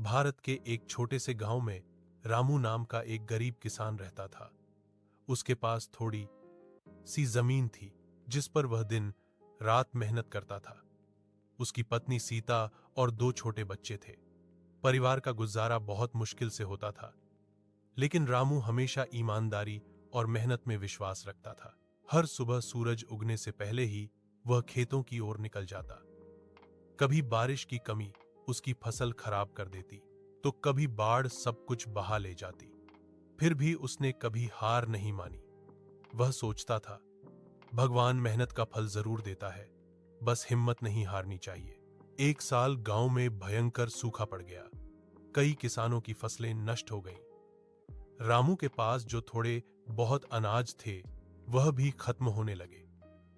भारत के एक छोटे से गांव में रामू नाम का एक गरीब किसान रहता था। उसके पास थोड़ी सी जमीन थी जिस पर वह दिन रात मेहनत करता था। उसकी पत्नी सीता और दो छोटे बच्चे थे। परिवार का गुजारा बहुत मुश्किल से होता था, लेकिन रामू हमेशा ईमानदारी और मेहनत में विश्वास रखता था। हर सुबह सूरज उगने से पहले ही वह खेतों की ओर निकल जाता। कभी बारिश की कमी उसकी फसल खराब कर देती, तो कभी बाढ़ सब कुछ बहा ले जाती। फिर भी उसने कभी हार नहीं मानी। वह सोचता था, भगवान मेहनत का फल जरूर देता है, बस हिम्मत नहीं हारनी चाहिए। एक साल गांव में भयंकर सूखा पड़ गया। कई किसानों की फसलें नष्ट हो गईं। रामू के पास जो थोड़े बहुत अनाज थे वह भी खत्म होने लगे।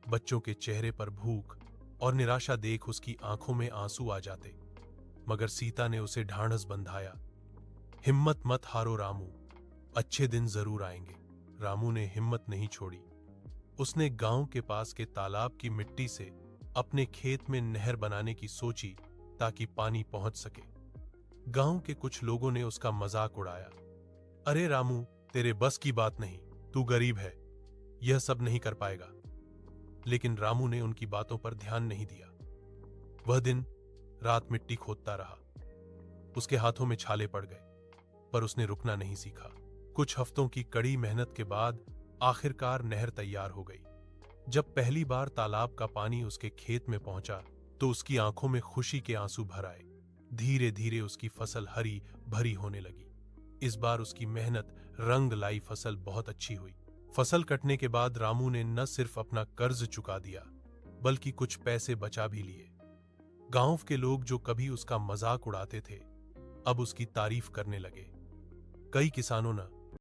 बच्चों के चेहरे पर भूख और निराशा देख उसकी आंखों में आंसू आ जाते, मगर सीता ने उसे ढांढस बंधाया। हिम्मत मत हारो रामू, अच्छे दिन जरूर आएंगे। रामू ने हिम्मत नहीं छोड़ी। उसने गांव के पास के तालाब की मिट्टी से अपने खेत में नहर बनाने की सोची ताकि पानी पहुंच सके। गांव के कुछ लोगों ने उसका मजाक उड़ाया, अरे रामू, तेरे बस की बात नहीं, तू गरीब है, यह सब नहीं कर पाएगा। लेकिन रामू ने उनकी बातों पर ध्यान नहीं दिया। वह दिन रात मिट्टी खोदता रहा। उसके हाथों में छाले पड़ गए, पर उसने रुकना नहीं सीखा। कुछ हफ्तों की कड़ी मेहनत के बाद आखिरकार नहर तैयार हो गई। जब पहली बार तालाब का पानी उसके खेत में पहुंचा तो उसकी आंखों में खुशी के आंसू भर आए। धीरे धीरे उसकी फसल हरी भरी होने लगी। इस बार उसकी मेहनत रंग लाई। फसल बहुत अच्छी हुई। फसल कटने के बाद रामू ने न सिर्फ अपना कर्ज चुका दिया, बल्कि कुछ पैसे बचा भी लिए। गांव के लोग जो कभी उसका मजाक उड़ाते थे, अब उसकी तारीफ करने लगे। कई किसानों ने